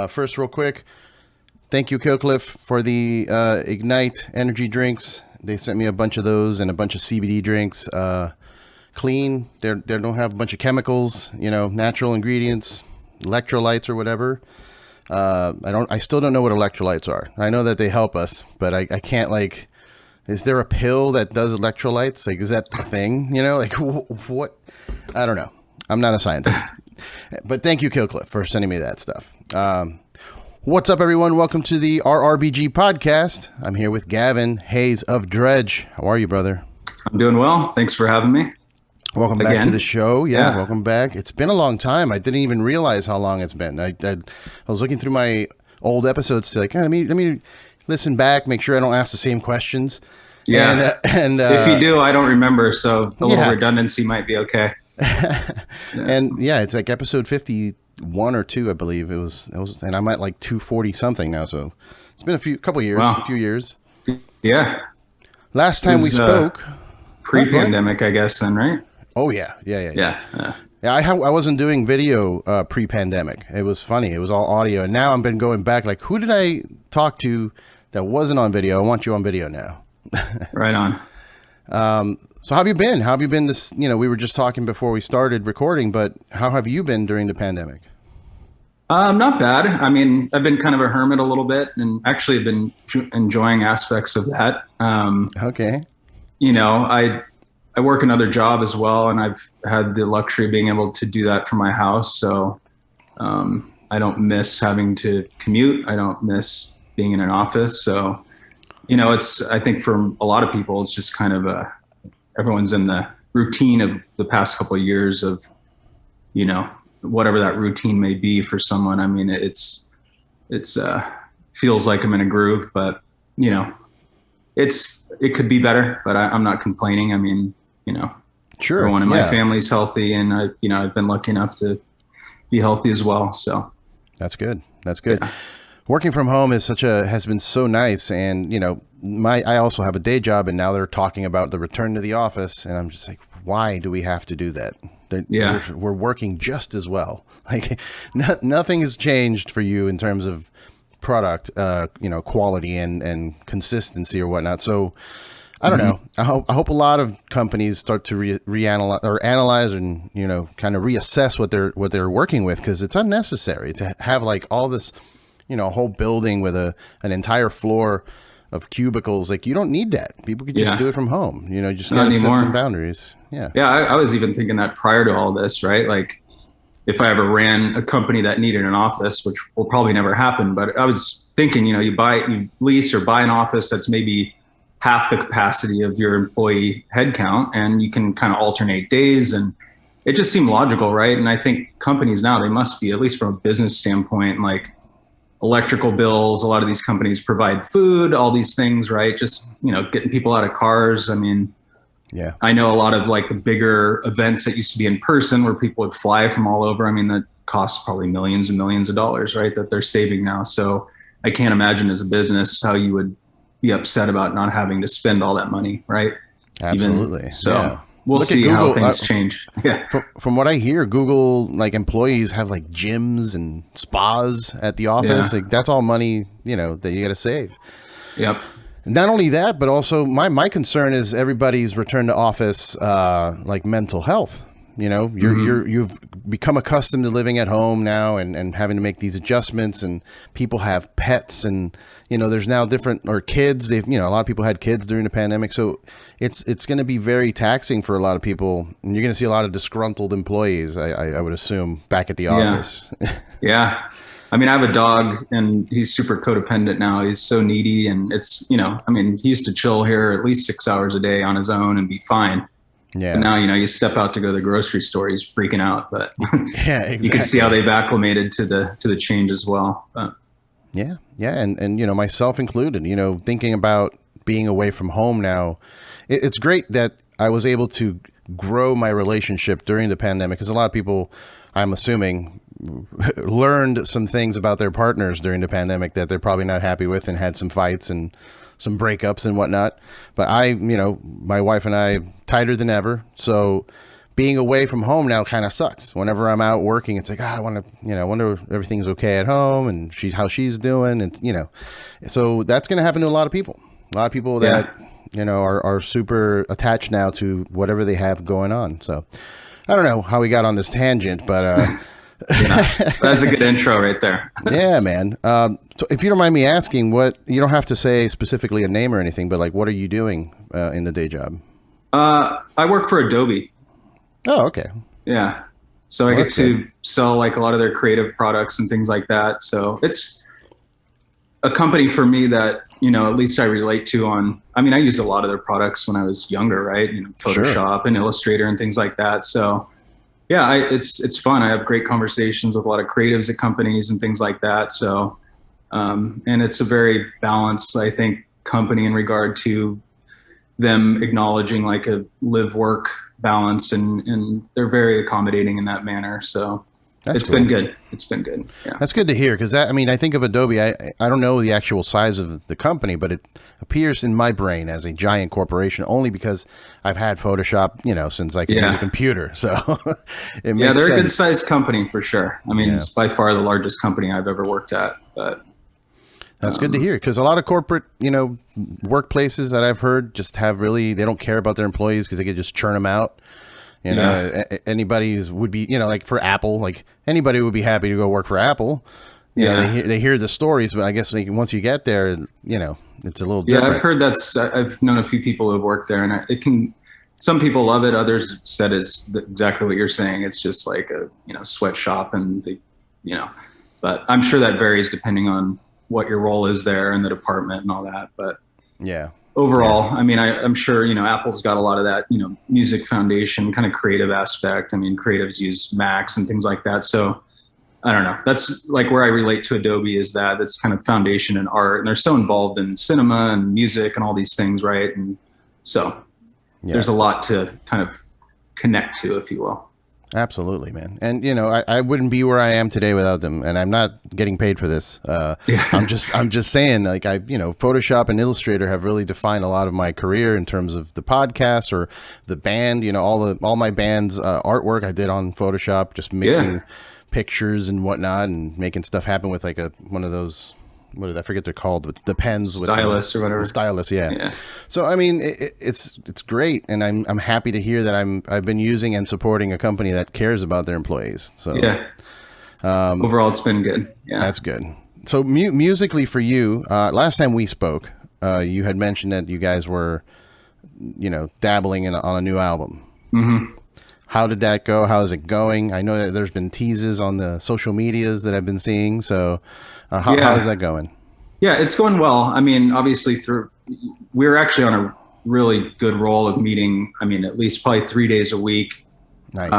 First, real quick, thank you, Killcliff, for the Ignite energy drinks. They sent me a bunch of those and a bunch of CBD drinks. Clean. They don't have a bunch of chemicals, natural ingredients, electrolytes or whatever. I still don't know what electrolytes are. I know that they help us, but I can't is there a pill that does electrolytes? Is that a thing? What? I don't know. I'm not a scientist, but thank you, Killcliff, for sending me that stuff. What's up, everyone? Welcome to the RRBG podcast. I'm here with Gavin Hayes of Dredg. How are you, brother? I'm doing well. Thanks for having me. Welcome back to the show. Yeah, welcome back. It's been a long time. I didn't even realize how long it's been. I was looking through my old episodes to let me listen back, make sure I don't ask the same questions. Yeah. And if you do, I don't remember. So a little redundancy might be okay. And it's like episode 51 or 2, I believe it was, and I'm at 240 something now. So it's been a few years. Yeah. Last time we spoke, pre-pandemic, I guess then, right? Oh yeah. I wasn't doing video pre-pandemic. It was funny. It was all audio, and now I've been going back. Who did I talk to that wasn't on video? I want you on video now. Right on. So how have you been? How have you been this, we were just talking before we started recording, but how have you been during the pandemic? Not bad. I mean, I've been kind of a hermit a little bit, and actually have been enjoying aspects of that. Okay. I work another job as well, and I've had the luxury of being able to do that from my house. So I don't miss having to commute. I don't miss being in an office. So, I think for a lot of people, it's just kind of everyone's in the routine of the past couple of years of, whatever that routine may be for someone. I mean, it's feels like I'm in a groove, but it could be better, but I'm not complaining. I mean, sure, everyone in my family's healthy, and I've been lucky enough to be healthy as well. So that's good. Yeah. Working from home has been so nice. And, I also have a day job, and now they're talking about the return to the office. And I'm just like, why do we have to do that? We're working just as well. Nothing has changed for you in terms of product, quality and consistency or whatnot. So I don't know. I hope a lot of companies start to reanalyze or analyze and, kind of reassess what they're working with, because it's unnecessary to have all this, a whole building with an entire floor of cubicles. You don't need that. People could just do it from home. You just got to set some boundaries. Yeah. Yeah. I was even thinking that prior to all this, right? If I ever ran a company that needed an office, which will probably never happen, but I was thinking, you lease or buy an office that's maybe half the capacity of your employee headcount, and you can kind of alternate days, and it just seemed logical, right? And I think companies now, they must be, at least from a business standpoint, electrical bills. A lot of these companies provide food, all these things, right? Just, getting people out of cars. I mean, yeah, I know a lot of the bigger events that used to be in person where people would fly from all over. I mean, that costs probably millions and millions of dollars, right? That they're saving now. So I can't imagine as a business how you would be upset about not having to spend all that money, right? Absolutely. We'll see how things change. Yeah. From what I hear, Google employees have gyms and spas at the office. Yeah. That's all money, that you got to save. Yep. Not only that, but also my concern is everybody's return to office, mental health. You've become accustomed to living at home now and having to make these adjustments, and people have pets, and there's now kids. A lot of people had kids during the pandemic, so it's going to be very taxing for a lot of people, and you're going to see a lot of disgruntled employees. I would assume back at the office. Yeah. I mean, I have a dog, and he's super codependent now. He's so needy, and it's he used to chill here at least 6 hours a day on his own and be fine. Yeah. But now, you step out to go to the grocery store, he's freaking out, but yeah, exactly. You can see how they've acclimated to the change as well. But. Yeah. And, myself included, thinking about being away from home now, it's great that I was able to grow my relationship during the pandemic, because a lot of people, I'm assuming, learned some things about their partners during the pandemic that they're probably not happy with, and had some fights and some breakups and whatnot. But my wife and I, tighter than ever. So being away from home now kind of sucks. Whenever I'm out working, it's like, I want to, I wonder if everything's okay at home and how she's doing. And, so that's going to happen to a lot of people. A lot of people that, are super attached now to whatever they have going on. So I don't know how we got on this tangent, but that's a good intro right there. Yeah, man. So if you don't mind me asking, you don't have to say specifically a name or anything, but like, what are you doing in the day job? I work for Adobe. Oh, okay. Yeah. So I get to sell like a lot of their creative products and things like that. So it's a company for me that, at least I relate to I used a lot of their products when I was younger, right? Photoshop and Illustrator and things like that. So yeah, it's fun. I have great conversations with a lot of creatives at companies and things like that. So, and it's a very balanced, I think, company in regard to them acknowledging like a live work balance, and they're very accommodating in that manner. So it's been good. It's been good. Yeah. That's good to hear. Cause I think of Adobe, I don't know the actual size of the company, but it appears in my brain as a giant corporation only because I've had Photoshop, since I can use a computer. So it makes they're sense. a good sized company for sure. It's by far the largest company I've ever worked at, but that's good to hear, because a lot of corporate, workplaces that I've heard just they don't care about their employees because they could just churn them out. Anybody would be, like for Apple, like anybody would be happy to go work for Apple. They hear the stories, but I guess once you get there, it's a little different. Yeah, I've heard I've known a few people who have worked there, and some people love it. Others said it's exactly what you're saying. It's just like a, sweatshop, and but I'm sure that varies depending on what your role is there in the department and all that. But overall, I'm sure, Apple's got a lot of that, music foundation kind of creative aspect. Creatives use Macs and things like that. So I don't know. That's like where I relate to Adobe, is that it's kind of foundation in art, and they're so involved in cinema and music and all these things. Right. And so there's a lot to kind of connect to, if you will. Absolutely, man. And, I wouldn't be where I am today without them, and I'm not getting paid for this. I'm just saying, like, Photoshop and Illustrator have really defined a lot of my career in terms of the podcast or the band, all my band's artwork I did on Photoshop, just mixing pictures and whatnot and making stuff happen with like one of those, I forget they're called, the pens, stylus or whatever. The stylus, yeah. So it's great, and I'm happy to hear that I've been using and supporting a company that cares about their employees. So overall, it's been good. Yeah, that's good. So musically for you, last time we spoke, you had mentioned that you guys were, dabbling on a new album. Mm-hmm. How did that go? How is it going? I know that there's been teases on the social medias that I've been seeing. So how is that going? Yeah, it's going well. Obviously we're actually on a really good roll of meeting. At least probably 3 days a week. Nice.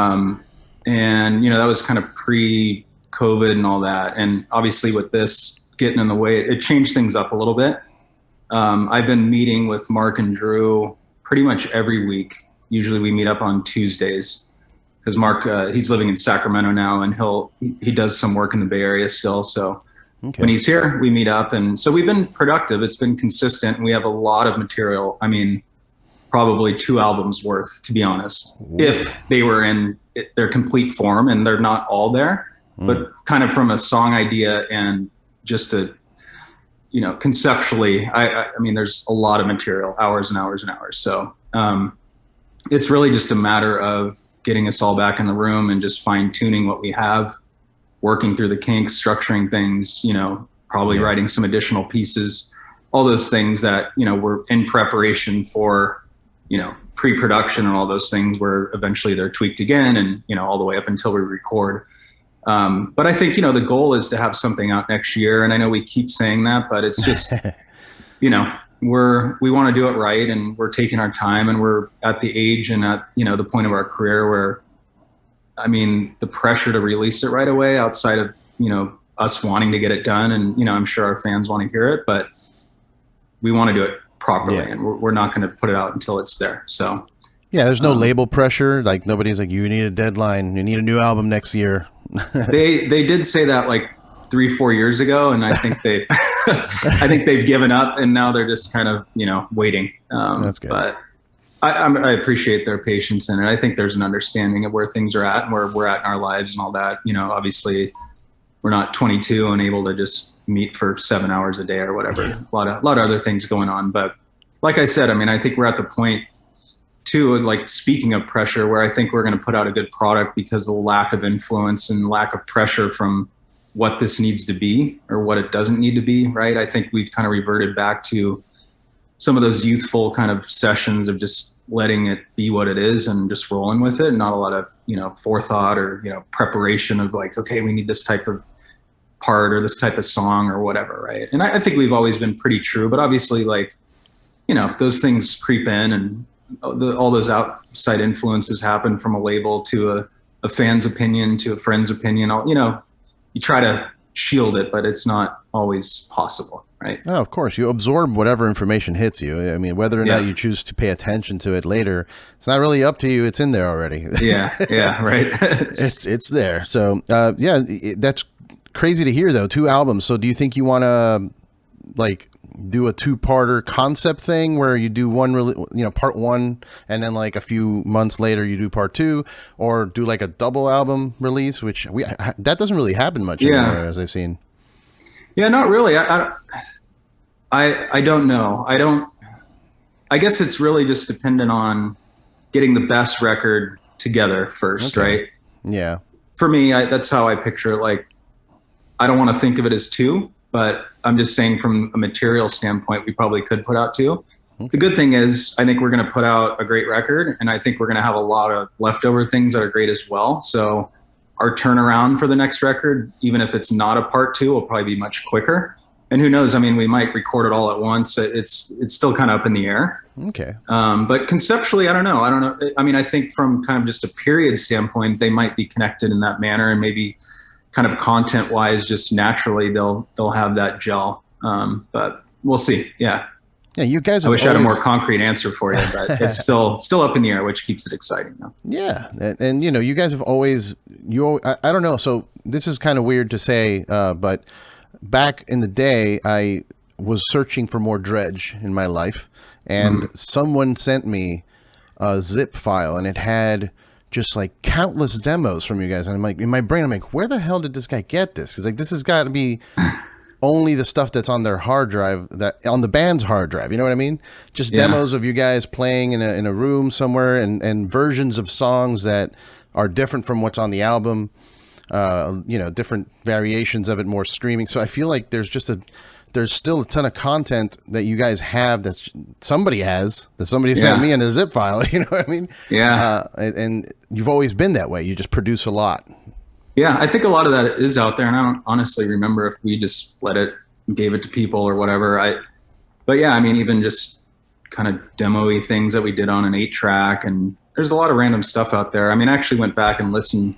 And that was kind of pre-COVID and all that. And obviously with this getting in the way, it changed things up a little bit. I've been meeting with Mark and Drew pretty much every week. Usually we meet up on Tuesdays, because Mark, he's living in Sacramento now, and he does some work in the Bay Area still. So when he's here, we meet up. And so we've been productive. It's been consistent. And we have a lot of material. Probably 2 albums worth, to be honest, if they were in their complete form, and they're not all there, but kind of from a song idea and just conceptually, there's a lot of material, hours and hours and hours. So, it's really just a matter of getting us all back in the room and just fine tuning what we have, working through the kinks, structuring things, probably writing some additional pieces, all those things that, we're in preparation for, pre-production and all those things where eventually they're tweaked again, and, all the way up until we record. But I think, the goal is to have something out next year. And I know we keep saying that, but it's just, we want to do it right, and we're taking our time, and we're at the age and at, the point of our career where, the pressure to release it right away, outside of, us wanting to get it done. And, I'm sure our fans want to hear it, but we want to do it properly, and we're not going to put it out until it's there. So there's no label pressure. Like, nobody's like, you need a deadline, you need a new album next year. They did say that like 3-4 years ago, and I think I think they've given up, and now they're just kind of, waiting. That's good. But I appreciate their patience in it. I think there's an understanding of where things are at and where we're at in our lives and all that. You know, obviously we're not 22 and able to just meet for 7 hours a day or whatever. A lot of other things going on. But like I said, I mean, I think we're at the point too, like speaking of pressure, where I think we're going to put out a good product because of the lack of influence and lack of pressure from what this needs to be or what it doesn't need to be. Right. I think we've kind of reverted back to some of those youthful kind of sessions of just letting it be what it is and just rolling with it, and not a lot of, you know, forethought or, you know, preparation of like, okay, we need this type of part or this type of song or whatever. Right. And I think we've always been pretty true, but obviously, like, you know, those things creep in, and all those outside influences happen, from a label to a fan's opinion to a friend's opinion. You know, you try to shield it, but it's not always possible. Right. Oh, of course, you absorb whatever information hits you. I mean, whether or not you choose to pay attention to it later, it's not really up to you. It's in there already. Yeah, right. it's there. So, that's crazy to hear, though. 2 albums. So, do you think you want to like do a 2-parter concept thing where you do part 1, and then like a few months later you do part 2, or do like a double album release, which that doesn't really happen much anymore, as I've seen. Yeah, not really. I don't know. I guess it's really just dependent on getting the best record together first, right? Yeah. For me, that's how I picture it. Like, I don't want to think of it as 2, but I'm just saying from a material standpoint, we probably could put out 2. Okay. The good thing is, I think we're going to put out a great record, and I think we're going to have a lot of leftover things that are great as well. So our turnaround for the next record, even if it's not a part 2, will probably be much quicker. And who knows? I mean, we might record it all at once. It's still kind of up in the air. Okay. But conceptually, I don't know. I mean, I think from kind of just a period standpoint, they might be connected in that manner, and maybe kind of content wise, just naturally they'll have that gel. But we'll see. Yeah. Yeah, you guys. I wish I had a more concrete answer for you, but it's still up in the air, which keeps it exciting, though. Yeah, and you know, you guys have always I don't know. So this is kind of weird to say, but back in the day, I was searching for more Dredg in my life, and someone sent me a zip file, and it had just like countless demos from you guys, and I'm like, in my brain, I'm like, where the hell did this guy get this? Because like, this has got to be only the stuff that's on their hard drive, that on the band's hard drive. You know what I mean? Just demos of you guys playing in a room somewhere, and versions of songs that are different from what's on the album. You know, different variations of it, more streaming. So I feel like there's still a ton of content that you guys have that somebody sent me in a zip file. You know what I mean? Yeah. And you've always been that way. You just produce a lot. Yeah, I think a lot of that is out there, and I don't honestly remember if we just gave it to people or whatever. But yeah, I mean, even just kind of demo-y things that we did on an 8-track, and there's a lot of random stuff out there. I mean, I actually went back and listened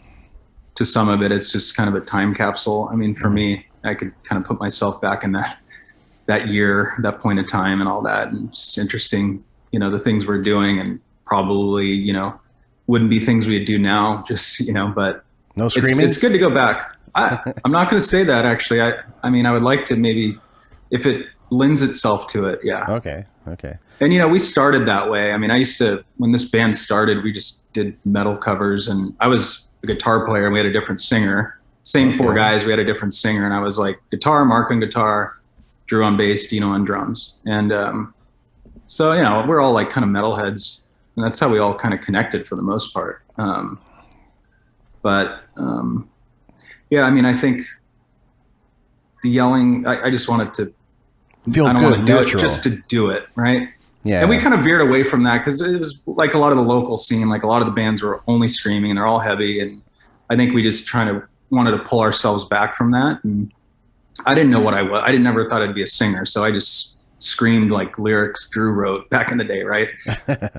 to some of it. It's just kind of a time capsule. I mean, for me, I could kind of put myself back in that year, that point of time and all that. And it's interesting, you know, the things we're doing, and probably, you know, wouldn't be things we'd do now, just, you know, but no screaming. It's good to go back. I'm not going to say that, actually. I mean, I would like to, maybe if it lends itself to it. Yeah. Okay. And, you know, we started that way. I mean, when this band started, we just did metal covers, and I was a guitar player, and we had a different singer. Same 4 guys, we had a different singer, and I was like guitar, Mark on guitar, Drew on bass, Dino on drums. And so, you know, we're all like kind of metalheads, and that's how we all kind of connected for the most part. Yeah, I mean, I think the yelling, I just wanted to feel I don't good, want to do natural. it just to do it, right? Yeah. And we kind of veered away from that, because it was like a lot of the local scene, like a lot of the bands were only screaming, and they're all heavy. And I think we just wanted to pull ourselves back from that. And I didn't know what I was. I never thought I'd be a singer. So I just screamed like lyrics Drew wrote back in the day, right?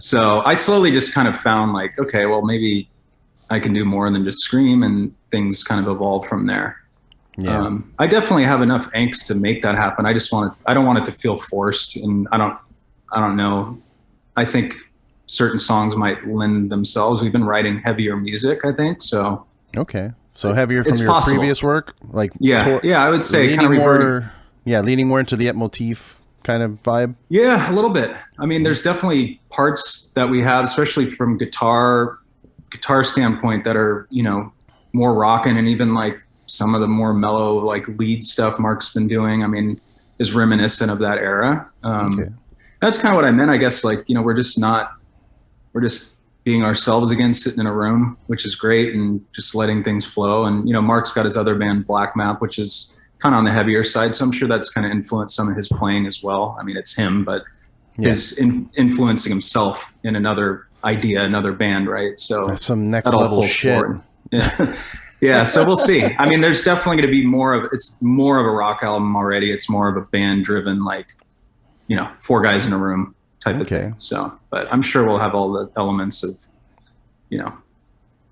So I slowly just kind of found like, okay, well, maybe I can do more than just scream, and things kind of evolved from there. Yeah. I definitely have enough angst to make that happen. I don't want it to feel forced, and I don't know. I think certain songs might lend themselves. We've been writing heavier music, I think. So okay, so heavier from your previous work, like I would say leaning kind of leaning more into the motif kind of vibe? Yeah, a little bit. I mean, there's definitely parts that we have, especially from guitar standpoint, that are, you know, more rockin', and even like some of the more mellow like lead stuff Mark's been doing, I mean, is reminiscent of that era. Okay. That's kind of what I meant, I guess. Like, you know, we're just being ourselves again, sitting in a room, which is great, and just letting things flow. And, you know, Mark's got his other band, Black Map, which is kind of on the heavier side. So I'm sure that's kind of influenced some of his playing as well. I mean, it's him, but his influencing himself in another idea, another band, right? So that's some next level shit. Yeah. Yeah. So we'll see. I mean, there's definitely going to be it's more of a rock album already. It's more of a band driven, like, you know, 4 guys in a room type of thing. So, but I'm sure we'll have all the elements of, you know,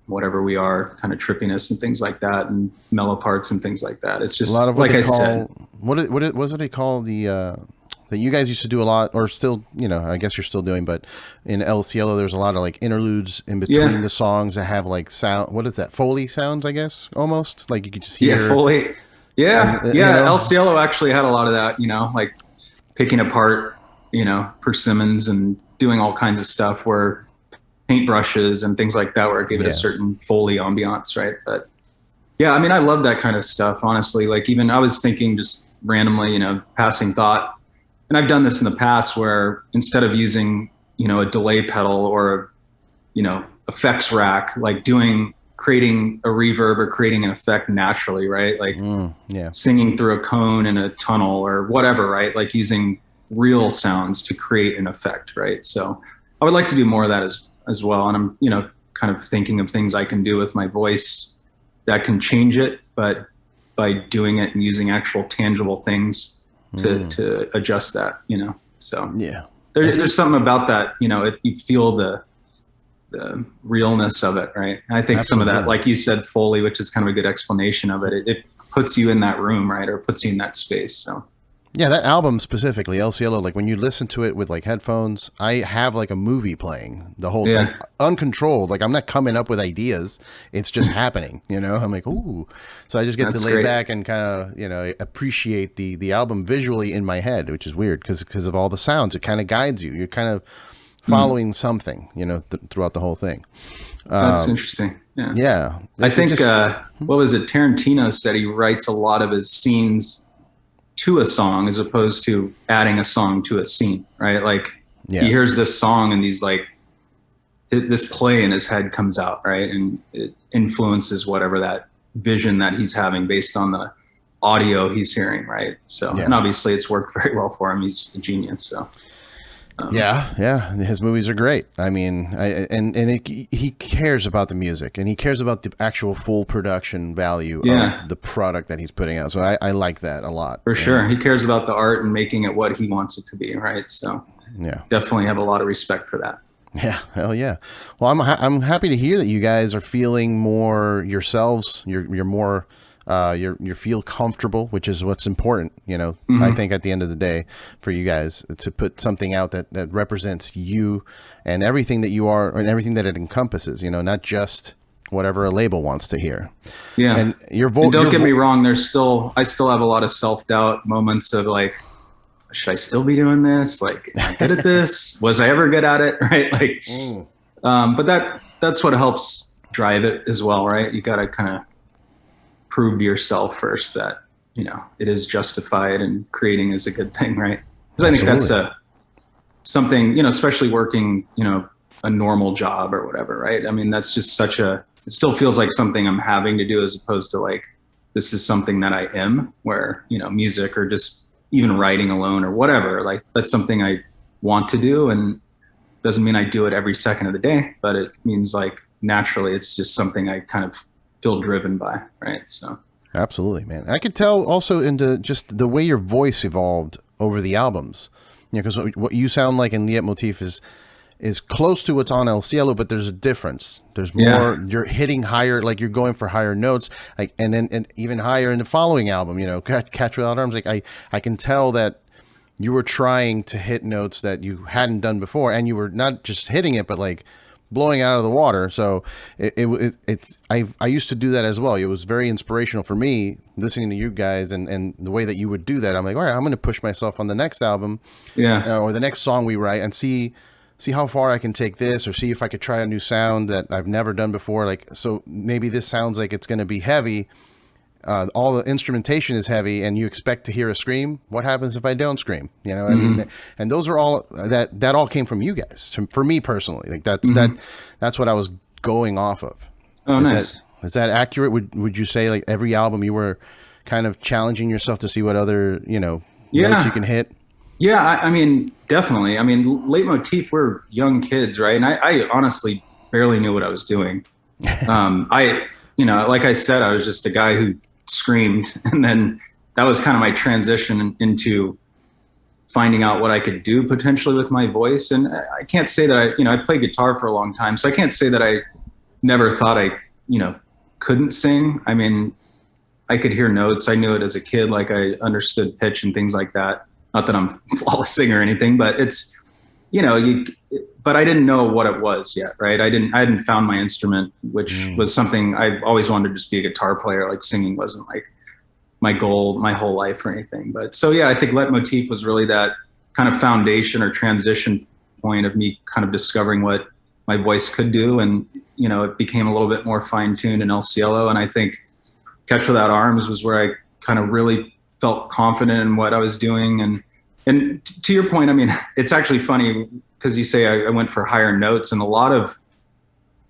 whatever we are, kind of trippiness and things like that, and mellow parts and things like that. It's just a lot of what like they call, what was it they call the that you guys used to do a lot, or still, you know, I guess you're still doing, but in El Cielo there's a lot of like interludes in between the songs that have like sound, what is that, Foley sounds, I guess, almost like you could just hear Foley. You know? El Cielo actually had a lot of that, you know, like picking apart, you know, persimmons and doing all kinds of stuff where paintbrushes and things like that, where it gave it a certain Foley ambiance, right? But yeah, I mean, I love that kind of stuff, honestly. Like, even I was thinking just randomly, you know, passing thought, and I've done this in the past, where instead of using, you know, a delay pedal or, you know, effects rack, like creating a reverb or creating an effect naturally, right? Like singing through a cone in a tunnel or whatever, right? Like using real sounds to create an effect, right? So I would like to do more of that as well. And I'm, you know, kind of thinking of things I can do with my voice that can change it, but by doing it and using actual tangible things to adjust that, you know? So there's something about that, you know, you feel the realness of it, right? And I think some of that, like you said, Foley, which is kind of a good explanation of it, it puts you in that room, right? Or puts you in that space. So yeah, that album specifically, El Cielo, like when you listen to it with like headphones, I have like a movie playing the whole thing, uncontrolled. Like I'm not coming up with ideas. It's just happening, you know? I'm like, ooh. So I just get to lay back and kind of, you know, appreciate the album visually in my head, which is weird because of all the sounds. It kind of guides you. You're kind of following something, you know, throughout the whole thing. That's interesting. Yeah. Yeah. I think, what was it? Tarantino said he writes a lot of his scenes to a song as opposed to adding a song to a scene, right? Like he hears this song and he's like, this play in his head comes out, right? And it influences whatever that vision that he's having based on the audio he's hearing, right? So, and obviously it's worked very well for him. He's a genius. So his movies are great. I mean, he cares about the music, and he cares about the actual full production value of the product that he's putting out. So I like that a lot. For sure. He cares about the art and making it what he wants it to be, right? So definitely have a lot of respect for that. Yeah, hell yeah. Well, I'm happy to hear that you guys are feeling more yourselves. You're more you feel comfortable, which is what's important, you know. I think at the end of the day, for you guys to put something out that represents you and everything that you are and everything that it encompasses, you know, not just whatever a label wants to hear. Yeah. And your voice. Don't get me wrong. I still have a lot of self-doubt moments of like, should I still be doing this? Like, am I good at this? Was I ever good at it? Right. Like, but that's what helps drive it as well. Right. You got to kind of prove to yourself first that, you know, it is justified and creating is a good thing, right? Because I think that's something, you know, especially working, you know, a normal job or whatever, right? I mean, that's just it still feels like something I'm having to do as opposed to like, this is something that I am, where, you know, music or just even writing alone or whatever, like that's something I want to do, and doesn't mean I do it every second of the day, but it means like naturally it's just something I kind of feel driven by, right? So absolutely, man. I could tell also into just the way your voice evolved over the albums, you know, because what you sound like in Leitmotiv is close to what's on El Cielo, but there's a difference. There's more, you're hitting higher, like you're going for higher notes, like, and even higher in the following album, you know, Catch Without Arms. Like I can tell that you were trying to hit notes that you hadn't done before, and you were not just hitting it, but like blowing out of the water. So I used to do that as well. It was very inspirational for me listening to you guys and the way that you would do that. I'm like, all right, I'm going to push myself on the next album, or the next song we write, and see how far I can take this, or see if I could try a new sound that I've never done before. Like, so maybe this sounds like it's going to be heavy. All the instrumentation is heavy, and you expect to hear a scream. What happens if I don't scream? You know what I mean? And those are all that all came from you guys. For me personally, like that's what I was going off of. Oh, nice. Is that accurate? Would you say like every album you were kind of challenging yourself to see what other notes you can hit? Yeah, I mean, definitely. I mean, Leitmotif, we're young kids, right? And I honestly barely knew what I was doing. Like I said, I was just a guy who screamed, and then that was kind of my transition into finding out what I could do potentially with my voice. And I can't say that I played guitar for a long time, so I can't say that I never thought I, couldn't sing. I mean, I could hear notes. I knew it as a kid, like I understood pitch and things like that. Not that I'm a flawless singer or anything, but it's, but I didn't know what it was yet, right? I hadn't found my instrument, which was something I've always wanted to just be a guitar player. Like singing wasn't like my goal my whole life or anything. But so, yeah, I think Leitmotif was really that kind of foundation or transition point of me kind of discovering what my voice could do. And, it became a little bit more fine-tuned in El Cielo. And I think Catch Without Arms was where I kind of really felt confident in what I was doing. And to your point, I mean, it's actually funny because you say I went for higher notes, and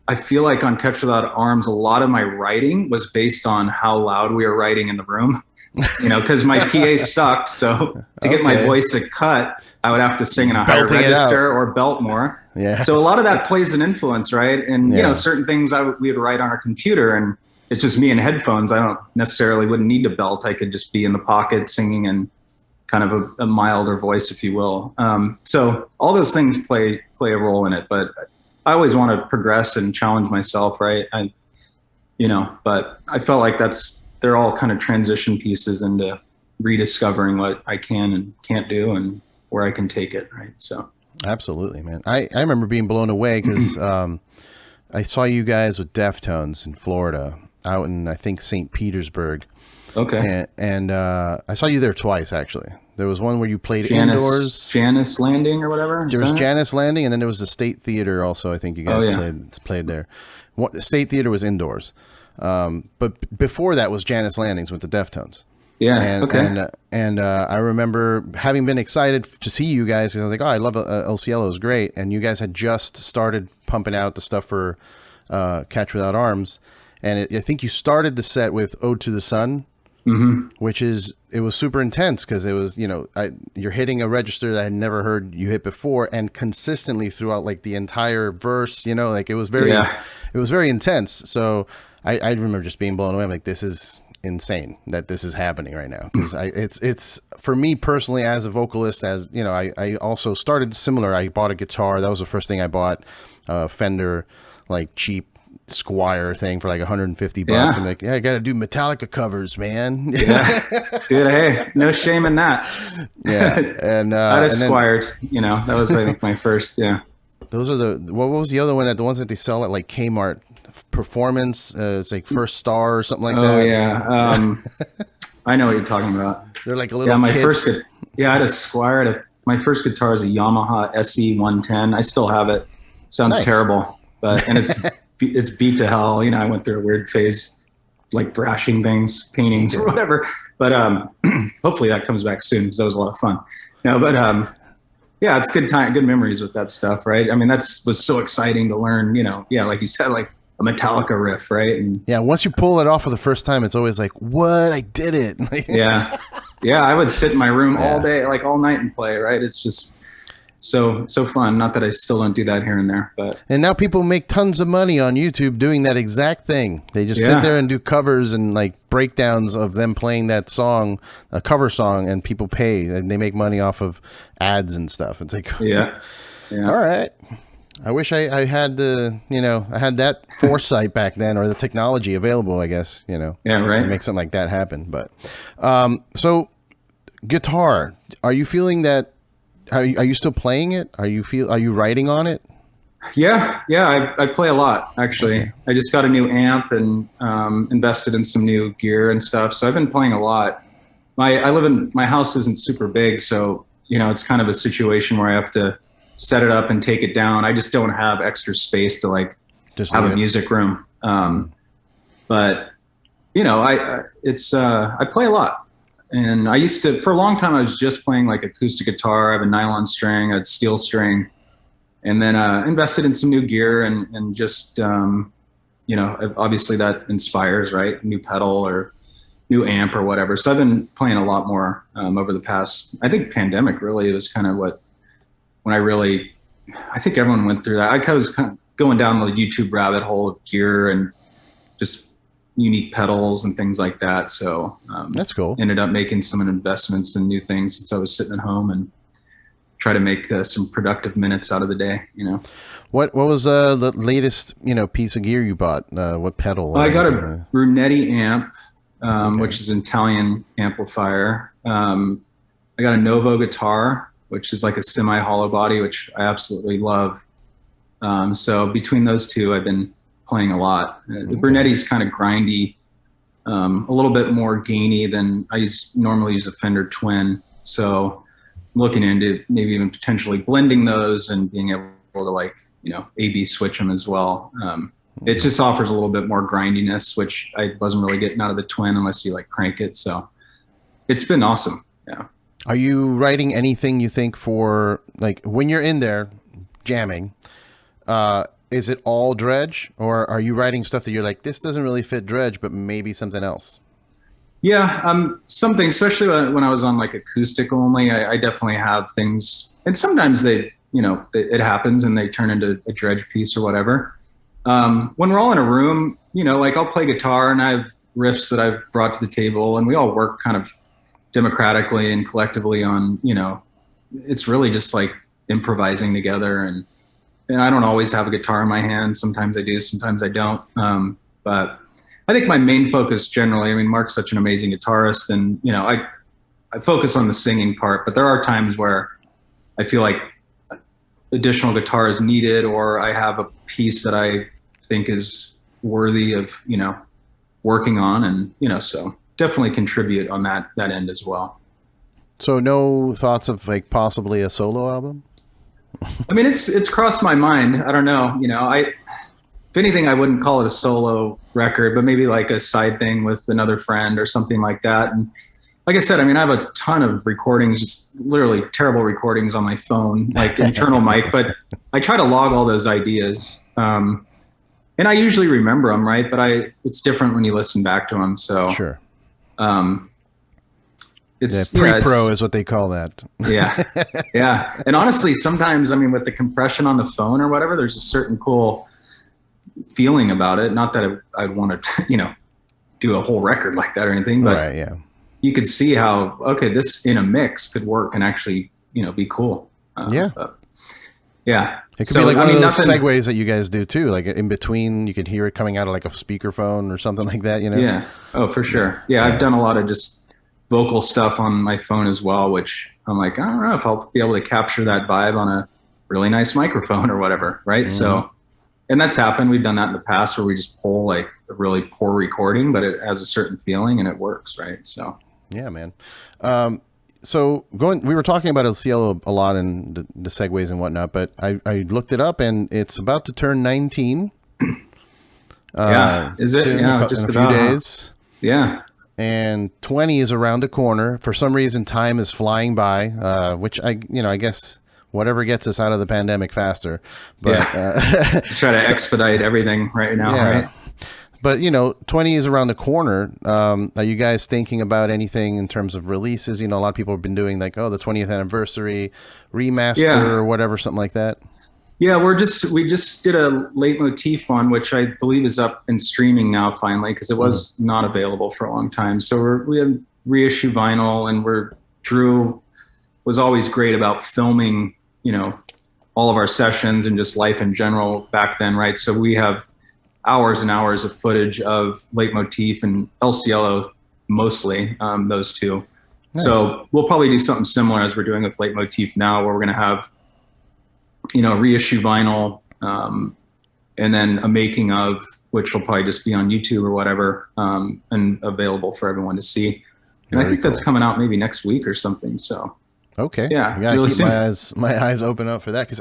I feel like on Catch Without Arms, a lot of my writing was based on how loud we were writing in the room, because my PA sucked. So to get my voice a cut, I would have to sing in a higher register or belt more. Yeah. So a lot of that plays an influence, right? And, certain things we would write on our computer, and it's just me and headphones. I wouldn't need to belt. I could just be in the pocket singing and kind of a milder voice, if you will. So all those things play a role in it, but I always want to progress and challenge myself, right? But I felt like they're all kind of transition pieces into rediscovering what I can and can't do and where I can take it, right? So absolutely, man. I remember being blown away because I saw you guys with Deftones in Florida, out in I think St. Petersburg. Okay. And I saw you there twice, actually. There was one where you played indoors. Janice Landing or whatever? There was Janice Landing, and then there was the State Theater also. I think you guys played there. The State Theater was indoors. But before that was Janice Landings with the Deftones. Yeah, and I remember having been excited to see you guys, because I was like, oh, I love El Cielo is great. And you guys had just started pumping out the stuff for Catch Without Arms. And I think you started the set with Ode to the Sun. Which it was super intense because it was, you're hitting a register that I had never heard you hit before, and consistently throughout like the entire verse, like it was very intense. So I remember just being blown away. I'm like, this is insane that this is happening right now. Because it's for me personally as a vocalist, as I also started similar. I bought a guitar. That was the first thing I bought, Fender, like cheap Squire thing for like $150. Yeah. I'm like, I gotta do Metallica covers, man. Yeah, dude. Hey, no shame in that. Yeah, and I had a Squire. That was I think my first. Yeah. Those are what was the other one? The ones that they sell at like Kmart Performance. It's like First Star or something like that. Oh yeah. I know what you're talking about. They're like a little. Yeah, my kits. first. I had a Squire. My first guitar is a Yamaha SE 110. I still have it. Sounds terrible, and it's beat to hell. I went through a weird phase, like thrashing things, paintings or whatever. But hopefully that comes back soon because that was a lot of fun. Yeah, it's good memories with that stuff, right? I mean, was so exciting to learn. Like you said, like a Metallica riff, right? And yeah, once you pull it off for the first time, it's always like, what? I did it. Yeah. I would sit in my room all day, like all night, and play. Right? It's just so fun. Not that I still don't do that here and there, but now people make tons of money on YouTube doing that exact thing. They just sit there and do covers and like breakdowns of them playing that song, a cover song, and people pay and they make money off of ads and stuff. It's like, yeah. All right. I wish I had I had that foresight back then, or the technology available, I guess, Yeah, right. To make something like that happen. But so guitar, are you feeling that? Are you still playing it? Are you writing on it? Yeah. I play a lot, actually. Okay. I just got a new amp and invested in some new gear and stuff. So I've been playing a lot. My house isn't super big, so it's kind of a situation where I have to set it up and take it down. I just don't have extra space to like Just have leave a it. music room. But I play a lot, and I used to, for a long time I was just playing like acoustic guitar. I have a nylon string, a steel string, and then invested in some new gear and just obviously that inspires, right? New pedal or new amp or whatever. So I've been playing a lot more over the past, I think pandemic really was kind of when I think everyone went through that. I was kind of going down the YouTube rabbit hole of gear and just unique pedals and things like that. So That's cool. ended up making some investments in new things since I was sitting at home and try to make some productive minutes out of the day, What was the latest piece of gear you bought? What pedal? I got a Brunetti amp, Okay. which is an Italian amplifier. I got a Novo guitar, which is like a semi-hollow body, which I absolutely love. So between those two, I've been playing a lot. The Brunetti's kind of grindy, a little bit more gainy than normally use a Fender Twin. So I'm looking into maybe even potentially blending those and being able to like, A/B switch them as well. It just offers a little bit more grindiness, which I wasn't really getting out of the Twin unless you like crank it. So it's been awesome. Yeah. Are you writing anything you think for like when you're in there jamming? Is it all Dredg, or are you writing stuff that you're like, this doesn't really fit Dredg, but maybe something else? Yeah, something, especially when I was on like acoustic only, I definitely have things, and sometimes it happens and they turn into a Dredg piece or whatever. When we're all in a room, like I'll play guitar and I have riffs that I've brought to the table, and we all work kind of democratically and collectively on, it's really just like improvising together, and I don't always have a guitar in my hand. Sometimes I do, sometimes I don't. But I think my main focus generally, I mean, Mark's such an amazing guitarist, and I focus on the singing part, but there are times where I feel like additional guitar is needed, or I have a piece that I think is worthy of, working on, and, so definitely contribute on that end as well. So no thoughts of like possibly a solo album? I mean, it's crossed my mind. I don't know. If anything, I wouldn't call it a solo record, but maybe like a side thing with another friend or something like that. And like I said, I mean, I have a ton of recordings, just literally terrible recordings on my phone, like internal mic, but I try to log all those ideas. And I usually remember them, right? But it's different when you listen back to them. So Sure. It's pre-pro is what they call that. Yeah. And honestly, sometimes, I mean, with the compression on the phone or whatever, there's a certain cool feeling about it. Not that I'd want to, do a whole record like that or anything, but Right, yeah. You could see how, okay, this in a mix could work and actually, be cool. Yeah. Yeah. It could be like one of those segues that you guys do too. Like in between, you could hear it coming out of like a speakerphone or something like that, Yeah. Oh, for sure. Yeah. I've done a lot of just vocal stuff on my phone as well, which I'm like, I don't know if I'll be able to capture that vibe on a really nice microphone or whatever. Right. Mm-hmm. So, and that's happened. We've done that in the past where we just pull like a really poor recording, but it has a certain feeling and it works. Right. So, yeah, man. So we were talking about El Cielo a lot and the segues and whatnot, but I looked it up and it's about to turn 19. Is it? Soon, Yeah. Just in a few days. Huh? Yeah. And 20 is around the corner. For some reason, time is flying by, which I guess whatever gets us out of the pandemic faster. But try to expedite everything right now, right? But 20 is around the corner. Are you guys thinking about anything in terms of releases? A lot of people have been doing like, the 20th anniversary remaster or whatever, something like that. Yeah, we just did a leitmotif one, which I believe is up and streaming now finally, because it was not available for a long time. So we have reissue vinyl, and Drew was always great about filming, all of our sessions and just life in general back then, right? So we have hours and hours of footage of leitmotif and El Cielo, mostly those two. Nice. So we'll probably do something similar as we're doing with leitmotif now, where we're going to have reissue vinyl, and then a making of, which will probably just be on YouTube or whatever, and available for everyone to see. And I think that's coming out maybe next week or something. So. Okay. Yeah. I gotta really keep my eyes open up for that, because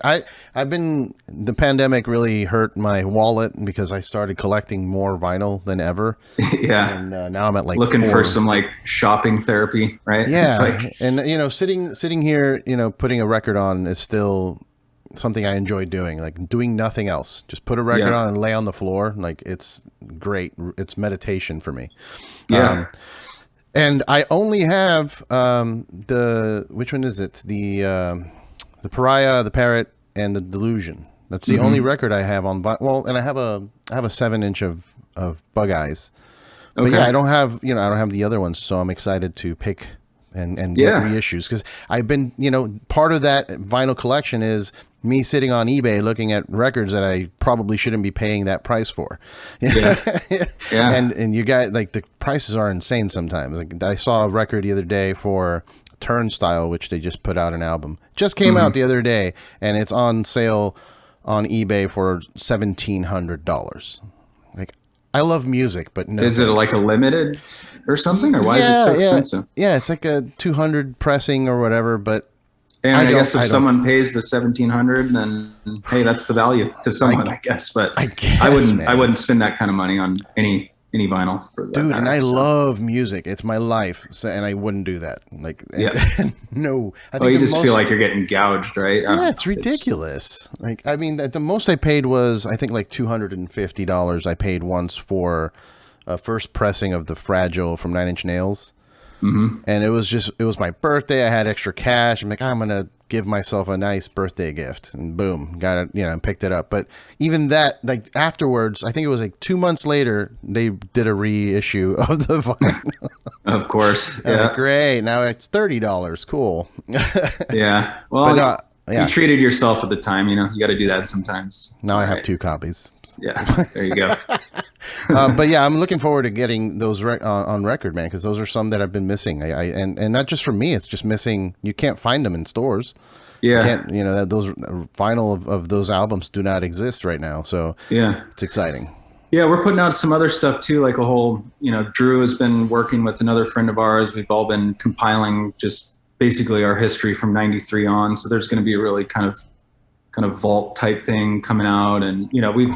the pandemic really hurt my wallet because I started collecting more vinyl than ever. Yeah. And now I'm at like looking for some like shopping therapy, right? Yeah. It's like, and sitting here, putting a record on is still something I enjoy doing, like doing nothing else. Just put a record on and lay on the floor. Like, it's great. It's meditation for me. Yeah. And I only have which one is it? The Pariah, the Parrot, and the Delusion. That's the only record I have on. Well, and I have a 7-inch of Bug Eyes. But yeah, I don't have the other ones, so I'm excited to pick and get reissues, because I've been, part of that vinyl collection is me sitting on eBay looking at records that I probably shouldn't be paying that price for. Yeah. And you guys, like, the prices are insane sometimes. Like, I saw a record the other day for Turnstile, which they just put out an album. Just came out the other day, and it's on sale on eBay for $1,700. Like, I love music, but no. Is it like a limited or something, or why is it so expensive? Yeah, it's like a 200 pressing or whatever, but and I guess if someone pays the $1,700, then hey, that's the value to someone, I guess. But I wouldn't spend that kind of money on any vinyl for that. Dude, and I love music. It's my life. So, and I wouldn't do that. Like, no. I think you just feel like you're getting gouged, right? Yeah, it's ridiculous. Like, I mean, the most I paid was, I think, like $250 I paid once for a first pressing of The Fragile from Nine Inch Nails. And it was my birthday. I had extra cash. I'm like, I'm going to give myself a nice birthday gift, and boom, got it, and picked it up. But even that, like, afterwards, I think it was like 2 months later, they did a reissue of the vinyl. Of course. Yeah. Like, great. Now it's $30. Cool. Yeah. Well, you treated yourself at the time, you got to do that sometimes. Now I have 2 copies. Yeah. There you go. But yeah, I'm looking forward to getting those on record, man, because those are some that I've been missing. And not just from me, it's just missing. You can't find them in stores. Yeah. Those vinyl of those albums do not exist right now. So yeah, it's exciting. Yeah, we're putting out some other stuff too, like a whole, Drew has been working with another friend of ours. We've all been compiling just basically our history from 93 on. So there's going to be a really kind of vault type thing coming out. And, we've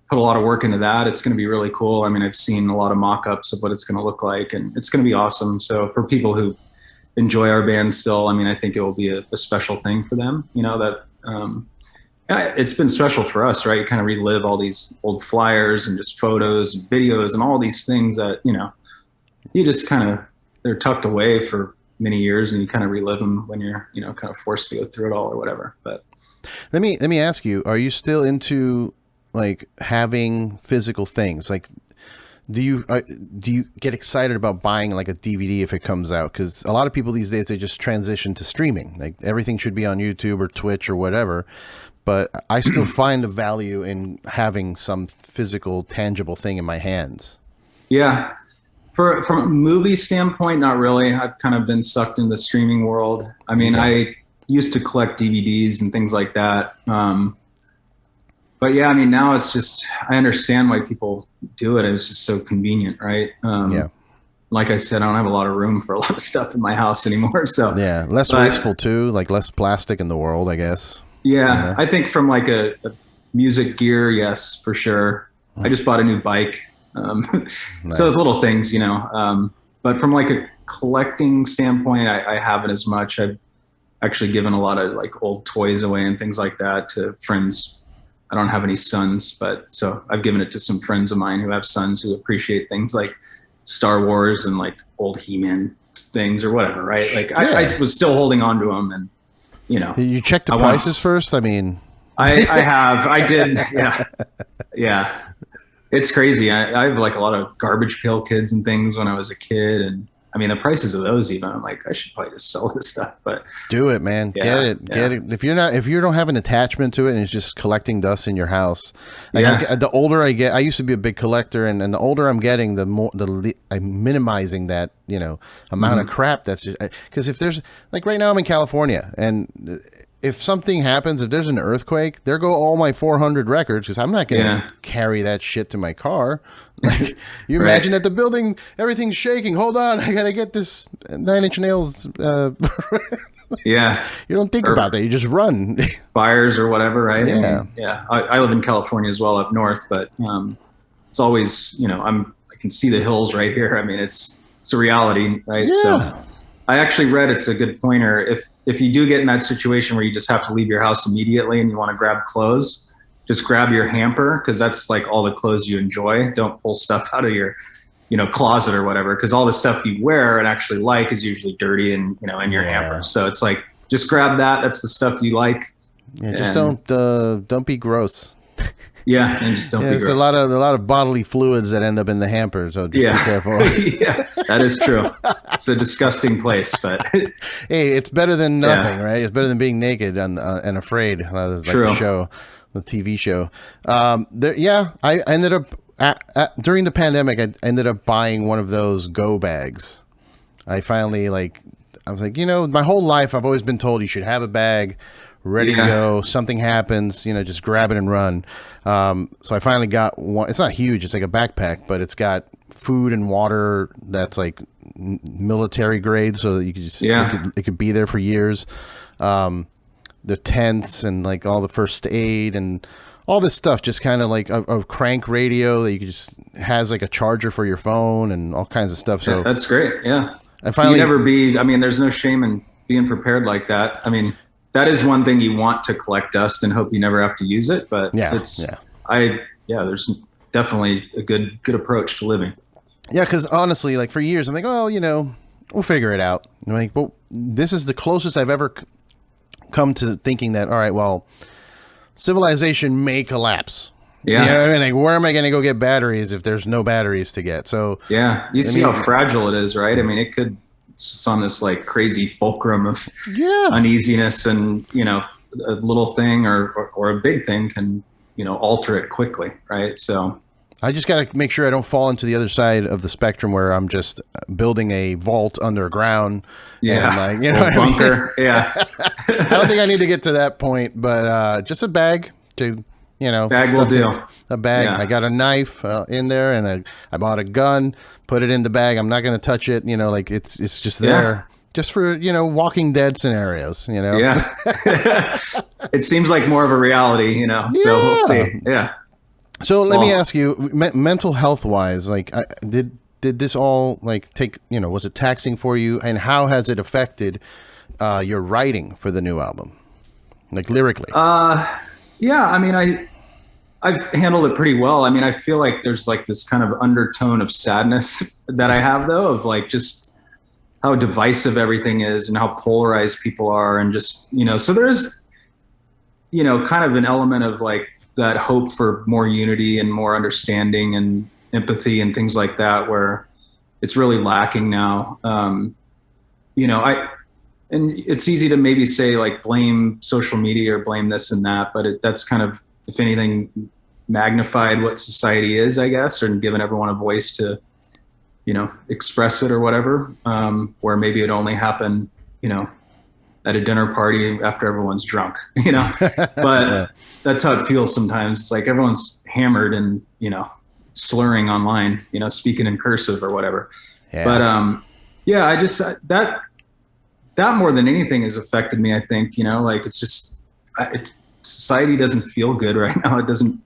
put a lot of work into that. It's going to be really cool. I mean, I've seen a lot of mock-ups of what it's going to look like, and it's going to be awesome. So for people who enjoy our band still, I mean, I think it will be a special thing for them, it's been special for us, right? You kind of relive all these old flyers and just photos and videos and all these things that, you just they're tucked away for many years, and you kind of relive them when you're, kind of forced to go through it all or whatever. But let me ask you, are you still into like having physical things? Like, do you get excited about buying like a DVD if it comes out? Because a lot of people these days, they just transition to streaming. Like, everything should be on YouTube or Twitch or whatever. But I still find a value in having some physical, tangible thing in my hands. Yeah. From a movie standpoint, not really. I've kind of been sucked into the streaming world. I mean, I used to collect DVDs and things like that. But yeah, I mean, now it's just, I understand why people do it. It's just so convenient, right? Like I said, I don't have a lot of room for a lot of stuff in my house anymore. So yeah, less wasteful too, like less plastic in the world, I guess. Yeah, I think from like a music gear, yes, for sure. I just bought a new bike. Nice. So those little things, but from like a collecting standpoint, I haven't as much. I've actually given a lot of like old toys away and things like that to friends. I don't have any sons, but so I've given it to some friends of mine who have sons who appreciate things like Star Wars and like old He-Man things or whatever, right? Like I was still holding on to them, and you checked the prices first. I mean, I did. Yeah. It's crazy. I have like a lot of Garbage Pail Kids and things when I was a kid, and I mean the prices of those even. I'm like, I should probably just sell this stuff, but do it, man. Get it. If you don't have an attachment to it and it's just collecting dust in your house. Like the older I get, I used to be a big collector, and the older I'm getting, the more I'm minimizing that amount of crap. That's just because if there's like right now I'm in California, and if something happens, if there's an earthquake, there go all my 400 records, because I'm not going to carry that shit to my car. Like, you imagine that the building, everything's shaking. Hold on, I got to get this 9 Inch Nails. Yeah. You don't think about that. You just run. Fires or whatever, right? Yeah. I mean, I live in California as well, up north, but it's always, I can see the hills right here. I mean, it's a reality, right? Yeah. So I actually read, it's a good pointer. If you do get in that situation where you just have to leave your house immediately and you want to grab clothes, just grab your hamper, because that's like all the clothes you enjoy. Don't pull stuff out of your closet or whatever, because all the stuff you wear and actually like is usually dirty and in your hamper. So it's like, just grab that. That's the stuff you like. Yeah, just don't be gross. Yeah, and just don't be gross. There's a lot of bodily fluids that end up in the hamper, so just be careful. Yeah, that is true. It's a disgusting place, but hey, it's better than nothing, right? It's better than being naked and afraid. Like the TV show. I ended up during the pandemic. I ended up buying one of those go bags. I finally I was like, my whole life I've always been told you should have a bag ready to go. Something happens, just grab it and run. So I finally got one. It's not huge. It's like a backpack, but it's got food and water that's like military grade, so that you could just it could be there for years. The tents and like all the first aid and all this stuff, just kind of like a crank radio that you could just has like a charger for your phone and all kinds of stuff. So that's great. Yeah. I finally there's no shame in being prepared like that. I mean, that is one thing you want to collect dust and hope you never have to use it. But there's definitely a good approach to living. Yeah. Cause honestly, like for years, I'm like, well, we'll figure it out. And I'm like, well, this is the closest I've ever come to thinking that, all right, well, civilization may collapse. Yeah. You know what I mean? Like, where am I going to go get batteries if there's no batteries to get? So you see how fragile it is, right? I mean, it's just on this like crazy fulcrum of uneasiness, and a little thing or a big thing can alter it quickly, right? So I just got to make sure I don't fall into the other side of the spectrum where I'm just building a vault underground. Yeah. And bunker. Yeah. I don't think I need to get to that point, but just a bag to, bag will do. A bag. Yeah. I got a knife in there, and I bought a gun, put it in the bag. I'm not going to touch it. It's just there. Just for, Walking Dead scenarios, Yeah. It seems like more of a reality, so we'll see. Yeah. So let me ask you, mental health wise, like did this all take, was it taxing for you, and how has it affected your writing for the new album? Like lyrically? Yeah, I mean, I've handled it pretty well. I mean, I feel like there's like this kind of undertone of sadness that I have though, of like just how divisive everything is and how polarized people are, and just, so there's, kind of an element of like that hope for more unity and more understanding and empathy and things like that, where it's really lacking now. And it's easy to maybe say like blame social media or blame this and that, but that's kind of, if anything, magnified what society is, I guess, or given everyone a voice to, express it or whatever, where maybe it only happened, at a dinner party after everyone's drunk, but that's how it feels sometimes. It's like everyone's hammered and, slurring online, speaking in cursive or whatever. Yeah. But, I just, that more than anything has affected me, I think, it's just, society doesn't feel good right now. It doesn't,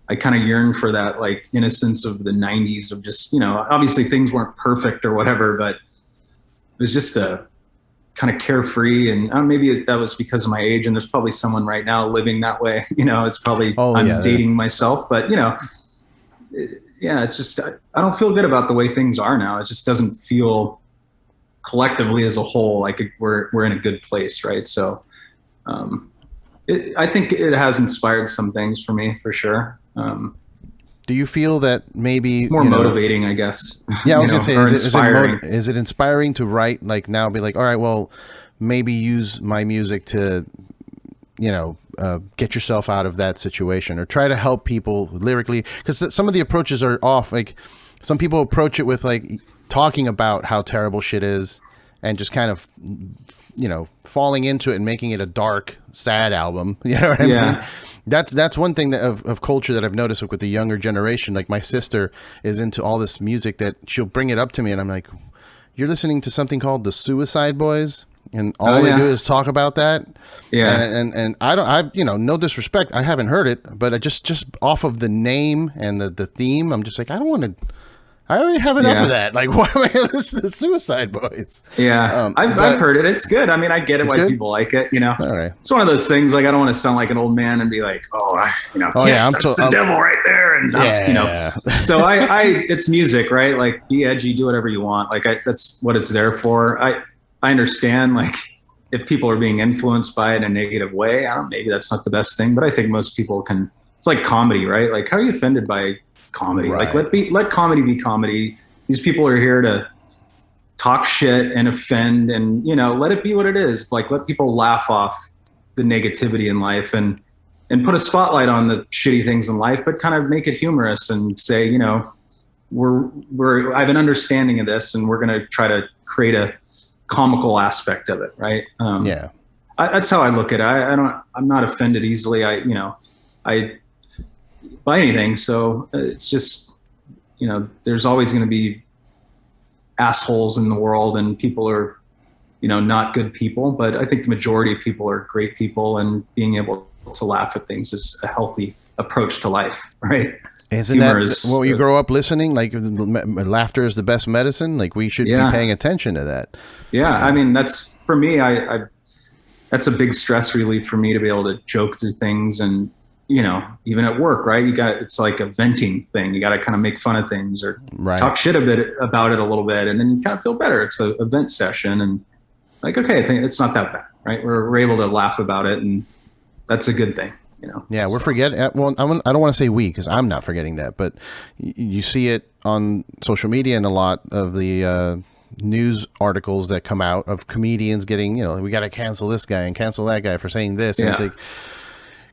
I kind of yearn for that like innocence of the 90s of just, obviously things weren't perfect or whatever, but it was just a kind of carefree, and maybe that was because of my age, and there's probably someone right now living that way. It's probably, dating myself, but it's just, I don't feel good about the way things are now. It just doesn't feel collectively as a whole like we're in a good place, right? So I think it has inspired some things for me, for sure. Do you feel that maybe more motivating, I guess? Yeah, I was gonna say, is it inspiring to write like now? Be like, all right, well, maybe use my music to, get yourself out of that situation, or try to help people lyrically, because some of the approaches are off. Like some people approach it with like talking about how terrible shit is, and just kind of, falling into it and making it a dark, sad album. You know what I mean? That's one thing of culture that I've noticed with the younger generation. Like my sister is into all this music that she'll bring it up to me, and I'm like, "You're listening to something called the Suicide Boys." And all they do is talk about that. Yeah. And no disrespect, I haven't heard it, but I just off of the name and the theme, I'm just like, I already have enough of that. Like, why am I going to listen to Suicide Boys? Yeah. I've heard it. It's good. I mean, I get it why good? People like it, All right. It's one of those things, like, I don't want to sound like an old man and be like, that's the devil right there. And, so it's music, right? Like, be edgy, do whatever you want. Like, that's what it's there for. I understand, like, if people are being influenced by it in a negative way, maybe that's not the best thing, but I think most people can. It's like comedy, right? Like, how are you offended by comedy? Right. Like, let comedy be comedy. These people are here to talk shit and offend, and let it be what it is. Like, let people laugh off the negativity in life and put a spotlight on the shitty things in life, but kind of make it humorous and say, I have an understanding of this, and we're going to try to create a comical aspect of it, right? That's how I look at it. I'm not offended easily. I by anything. So it's just, there's always going to be assholes in the world, and people are, not good people. But I think the majority of people are great people, and being able to laugh at things is a healthy approach to life, right? Isn't that what you grow up listening? Like, laughter is the best medicine. Like, we should be paying attention to that. Yeah. I mean, that's, for me, that's a big stress relief for me to be able to joke through things. And, even at work, right? It's like a venting thing. You got to kind of make fun of things or talk shit about it a little bit, and then you kind of feel better. It's a vent session, and like, okay, I think it's not that bad, right? We're able to laugh about it, and that's a good thing. We're forgetting. Well, I don't want to say we, because I'm not forgetting that, but you see it on social media and a lot of the news articles that come out of comedians getting, we got to cancel this guy and cancel that guy for saying this. And it's like,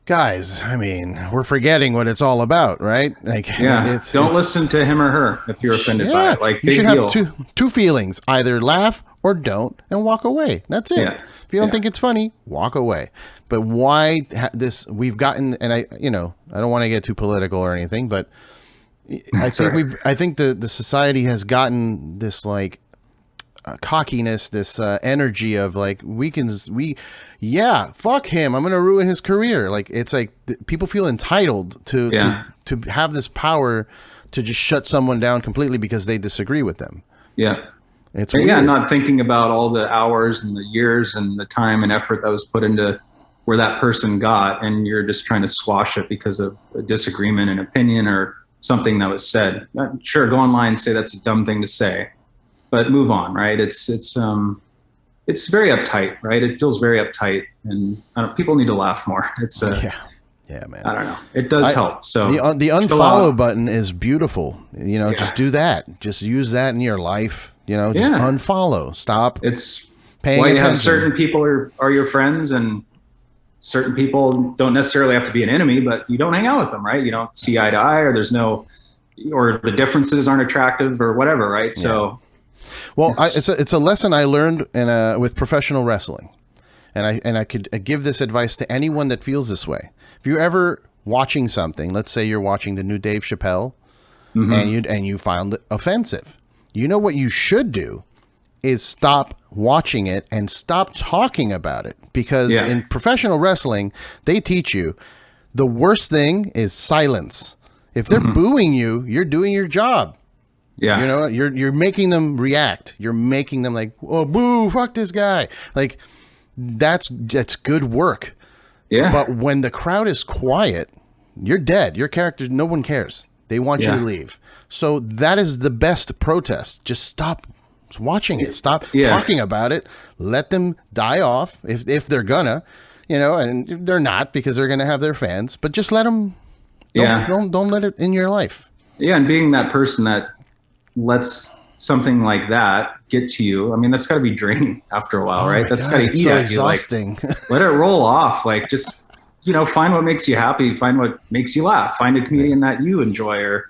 guys, I mean, we're forgetting what it's all about, right? Like, don't listen to him or her if you're offended by it. Like, you should have two feelings: either laugh or don't, and walk away. That's it. Yeah. If you don't think it's funny, walk away. But why this? We've gotten, and I don't want to get too political or anything, but I think the society has gotten this like cockiness, this energy of like, fuck him, I'm gonna ruin his career. Like, it's like people feel entitled to have this power to just shut someone down completely because they disagree with them. It's weird. Not thinking about all the hours and the years and the time and effort that was put into where that person got, and you're just trying to squash it because of a disagreement, an opinion, or something that was said. Sure, go online and say that's a dumb thing to say, but move on, right? It's very uptight, right? It feels very uptight, and people need to laugh more. It's yeah, man. I don't know. It does help. So the unfollow button is beautiful. Just do that. Just use that in your life. Just unfollow. Stop. It's paying attention. You have certain people are your friends, and certain people don't necessarily have to be an enemy, but you don't hang out with them, right? You don't see eye to eye, or or the differences aren't attractive, or whatever, right? So, well, it's a lesson I learned with professional wrestling, and I could give this advice to anyone that feels this way. If you're ever watching something, let's say you're watching the new Dave Chappelle, and you found it offensive, what you should do is stop watching it and stop talking about it, because in professional wrestling, they teach you the worst thing is silence. If they're booing you, you're doing your job. Yeah. You're making them react. You're making them like, oh, boo, fuck this guy. Like, that's good work. Yeah. But when the crowd is quiet, you're dead. Your character, no one cares. They want you to leave. So that is the best protest. Just stop watching it. Stop talking about it. Let them die off if they're gonna, and they're not, because they're gonna have their fans. But just let them. Don't let it in your life. Yeah, and being that person that lets something like that get to you, I mean, that's got to be draining after a while, right? That's got to eat so at exhausting. You. Like, let it roll off. Like, just find what makes you happy. Find what makes you laugh. Find a comedian that you enjoy, or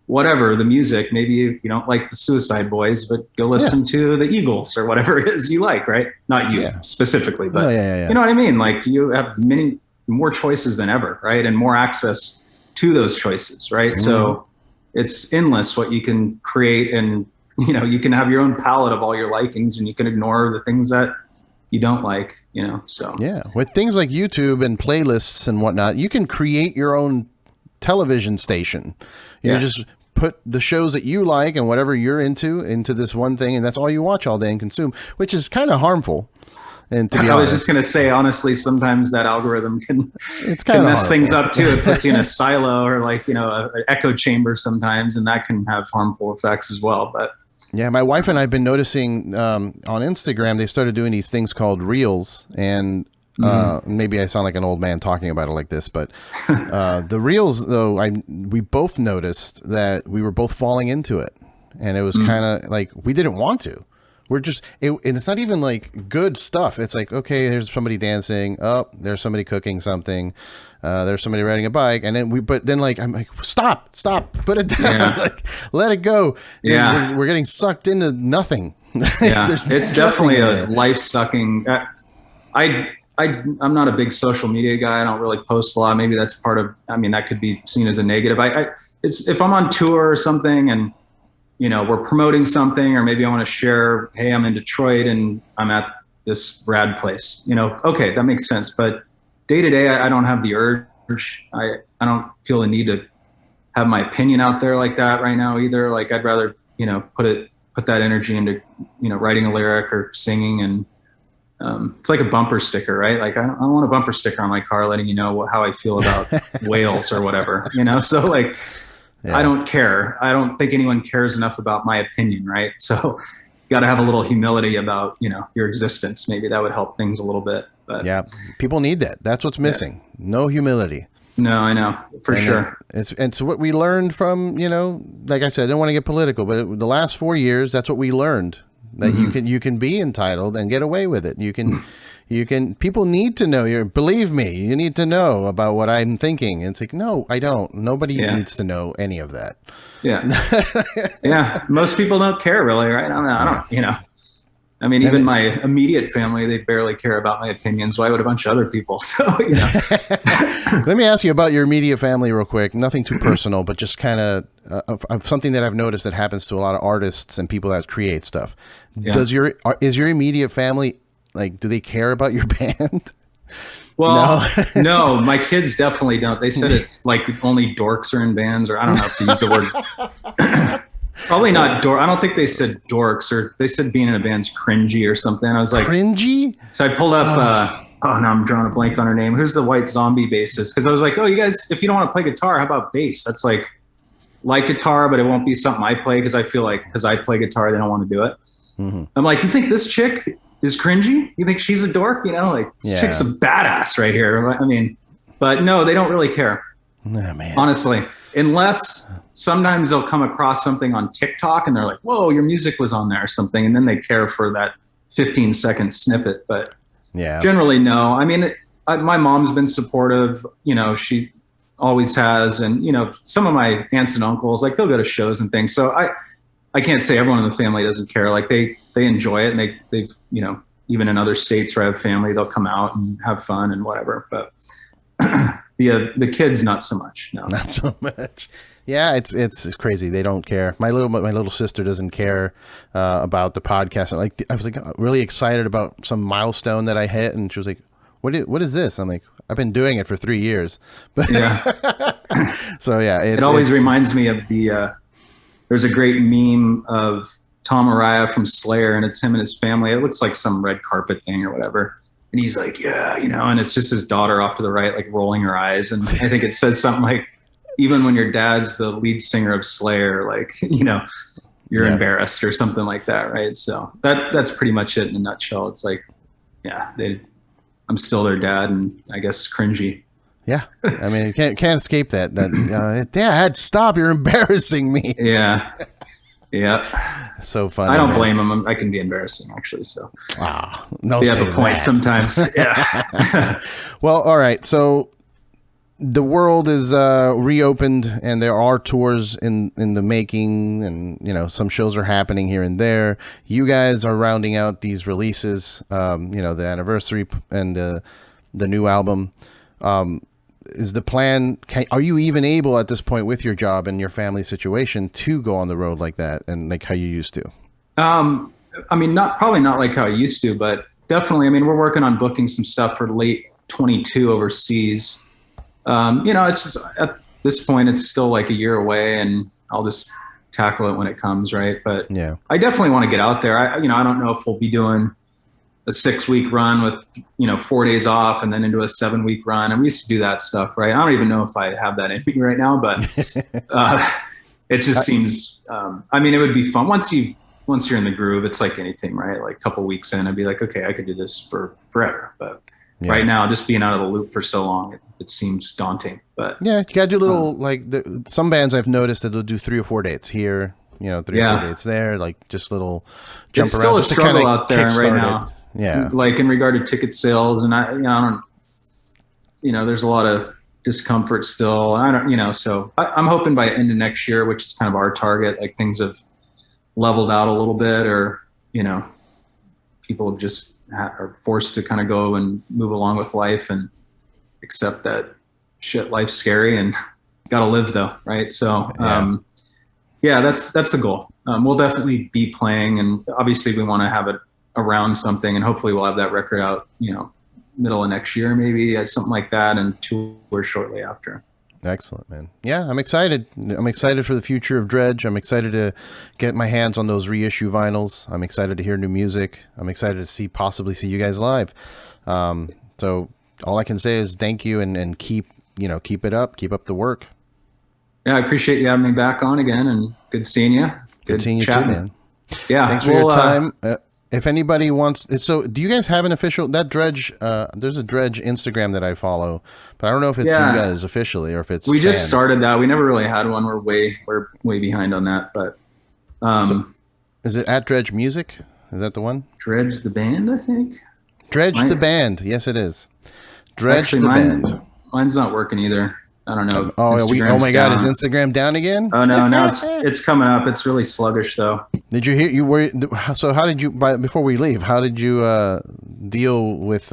whatever the music, maybe you don't like the Suicide Boys, but go listen to the Eagles or whatever it is you like, right? Not you specifically, but you know what I mean? Like you have many more choices than ever, right? And more access to those choices, right? Mm-hmm. So it's endless what you can create, and you can have your own palette of all your likings, and you can ignore the things that you don't like, so. Yeah. With things like YouTube and playlists and whatnot, you can create your own television station. You just put the shows that you like and whatever you're into this one thing, and that's all you watch all day and consume, which is kind of harmful. And to be honest, I was just going to say, honestly, sometimes that algorithm can mess harmful. things up too. It puts you in a silo or like, an echo chamber sometimes, and that can have harmful effects as well. But yeah, my wife and I have been noticing on Instagram, they started doing these things called Reels, and maybe I sound like an old man talking about it like this, but the Reels, though, we both noticed that we were both falling into it, and it was kind of like we didn't want to. We're just, and it's not even like good stuff. It's like, okay, there's somebody dancing. Oh, there's somebody cooking something. There's somebody riding a bike. And then like, I'm like, stop, put it down. Yeah. Like, let it go. Yeah. We're getting sucked into nothing. Yeah. It's definitely a life sucking. I'm not a big social media guy. I don't really post a lot. Maybe that's that could be seen as a negative. It's if I'm on tour or something and, we're promoting something, or maybe I want to share, hey, I'm in Detroit and I'm at this rad place, okay, that makes sense. But day to day, I don't have the urge. I don't feel the need to have my opinion out there like that right now either. Like I'd rather, put that energy into, writing a lyric or singing. And it's like a bumper sticker, right? Like I don't want a bumper sticker on my car letting you know how I feel about whales or whatever, so like, yeah. I don't care. I don't think anyone cares enough about my opinion, right? So you got to have a little humility about, your existence. Maybe that would help things a little bit. But yeah, people need that. That's what's missing. Yeah. No humility. No, I know for sure. And so what we learned from, like I said, I don't want to get political, but the last 4 years, that's what we learned, that you can be entitled and get away with it. You can, people need to know, believe me, you need to know about what I'm thinking. And it's like, no, I don't. Nobody needs to know any of that. Yeah. Yeah. Most people don't care really, right? I don't, even my immediate family, they barely care about my opinions. Why would a bunch of other people? So, Let me ask you about your immediate family real quick. Nothing too personal, but just kind of something that I've noticed that happens to a lot of artists and people that create stuff. Yeah. Is your immediate family, like, do they care about your band? Well, no, my kids definitely don't. They said it's like only dorks are in bands, or I don't know if to use the word. Probably not dork. I don't think they said dorks, or they said being in a band's cringy or something. I was like, cringy? So I pulled up, now I'm drawing a blank on her name. Who's the White Zombie bassist? Because I was like, oh, you guys, if you don't want to play guitar, how about bass? That's like guitar, but it won't be something I play because I feel like because I play guitar, they don't want to do it. Mm-hmm. I'm like, you think this chick is cringy? You think she's a dork? This chick's a badass right here. But no, they don't really care. Oh, man. Honestly, unless sometimes they'll come across something on TikTok and they're like, whoa, your music was on there or something. And then they care for that 15-second snippet. But generally, no. My mom's been supportive. She always has. And, some of my aunts and uncles, like they'll go to shows and things. So I can't say everyone in the family doesn't care. Like they enjoy it, and they've even in other states where I have family, they'll come out and have fun and whatever. But the kids, not so much. No, not so much. Yeah, it's crazy. They don't care. My little sister doesn't care about the podcast. I was like really excited about some milestone that I hit, and she was like, "What is this?" I'm like, "I've been doing it for 3 years." But yeah. So yeah, it always reminds me of the. There's a great meme of Tom Araya from Slayer, and it's him and his family. It looks like some red carpet thing or whatever. And he's like, yeah, and it's just his daughter off to the right, like rolling her eyes. And I think it says something like, even when your dad's the lead singer of Slayer, like, you're embarrassed or something like that, right? So that's pretty much it in a nutshell. It's like, yeah, I'm still their dad, and I guess cringy. Yeah, you can't escape that. Dad, stop! You're embarrassing me. Yeah. So funny. I don't blame him. I can be embarrassing, actually. So. No. You have a point sometimes. Yeah. Well, all right. So the world is reopened, and there are tours in the making, and you know, some shows are happening here and there. You guys are rounding out these releases, you know, the anniversary and the new album. Is the plan? Are you even able at this point with your job and your family situation to go on the road like that and like how you used to? I mean, probably not like how I used to, but definitely. I mean, we're working on booking some stuff for late 22 overseas. You know, it's just at this point, it's still like a year away, and I'll just tackle it when it comes, right? But yeah, I definitely want to get out there. I don't know if we'll be doing a 6-week run with, you know, 4 days off and then into a 7-week run. And we used to do that stuff, right? I don't even know if I have that in me right now, but it just seems, I mean, it would be fun. Once you're in the groove, it's like anything, right? Like a couple of weeks in, I'd be like, okay, I could do this for forever. But right now, just being out of the loop for so long, it seems daunting. But yeah, you gotta do little some bands I've noticed that they'll do 3 or 4 dates here, you know, 3 or 4 dates there, like just little jump it's around. Still a just struggle to out there right now. Yeah, like in regard to ticket sales, and I don't, you know, there's a lot of discomfort still. I don't, you know, so I'm hoping by end of next year, which is kind of our target, like things have leveled out a little bit, or, you know, people have just are forced to kind of go and move along with life and accept that shit, life's scary and gotta live though, right? So yeah, that's the goal. We'll definitely be playing, and obviously we want to have it around something, and hopefully we'll have that record out, you know, middle of next year, maybe, something like that, and tour shortly after. Excellent, man. Yeah, I'm excited. I'm excited for the future of Dredg. I'm excited to get my hands on those reissue vinyls. I'm excited to hear new music. I'm excited to possibly see you guys live. So all I can say is thank you, and keep it up. Keep up the work. Yeah, I appreciate you having me back on again, and good seeing you. Good seeing you too, man. Yeah. Thanks for your time. If anybody wants, so do you guys have an official, that Dredg, there's a Dredg Instagram that I follow, but I don't know if it's you guys officially or if it's we just started that. We never really had one. We're way behind on that, but so, is it at Dredg Music? Is that the one? Dredg the band, I think. Dredg the band. Yes, it is. Dredg Actually, the band. Mine's not working either. I don't know. Oh my God! Is Instagram down again? Oh no, now it's coming up. It's really sluggish though. Did you hear So how did you? Before we leave, how did you deal with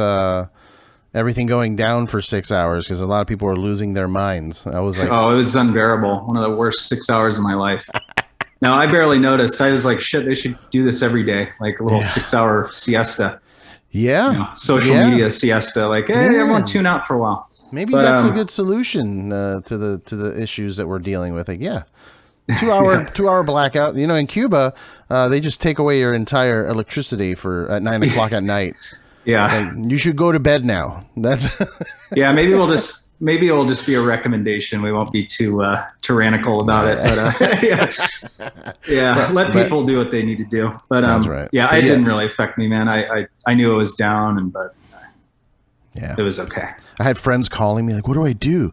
everything going down for 6 hours? Because a lot of people are losing their minds. I was like, oh, it was unbearable. One of the worst 6 hours of my life. Now I barely noticed. I was like, shit, they should do this every day, like a little 6-hour siesta. Yeah, you know, social media siesta. Like, hey, everyone tune out for a while. Maybe that's a good solution to the issues that we're dealing with. Like, 2 hour blackout. You know, in Cuba, they just take away your entire electricity at 9 o'clock at night. Yeah, like, you should go to bed now. That's maybe it'll just be a recommendation. We won't be too tyrannical about it. But let people do what they need to do. But that's right. Yeah, it didn't really affect me, man. I knew it was down, but yeah, it was okay. I had friends calling me like, "What do I do?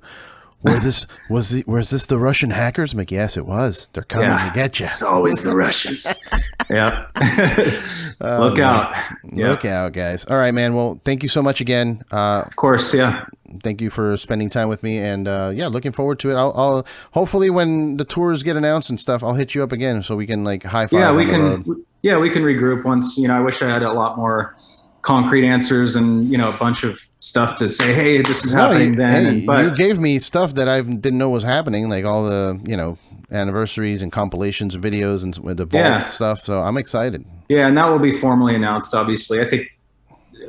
Was this the Russian hackers?" I'm like, "Yes, it was. They're coming to get you." It's always the Russians. Yeah. Look out. Look out, guys. All right, man. Well, thank you so much again. Of course, yeah. Thank you for spending time with me, and looking forward to it. I'll hopefully when the tours get announced and stuff, I'll hit you up again so we can like high five. Yeah, we can regroup once. You know, I wish I had a lot more concrete answers and, you know, a bunch of stuff to say, hey, this is happening then. But you gave me stuff that I didn't know was happening, like all the, you know, anniversaries and compilations and videos and the vault stuff. So I'm excited. Yeah, and that will be formally announced, obviously. I think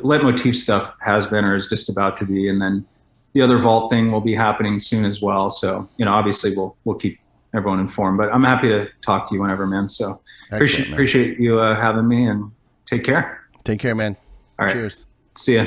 Leitmotif stuff has been or is just about to be, and then the other vault thing will be happening soon as well. So, you know, obviously we'll keep everyone informed, but I'm happy to talk to you whenever, man. So appreciate you having me, and take care. Take care, man. All right. Cheers. See ya.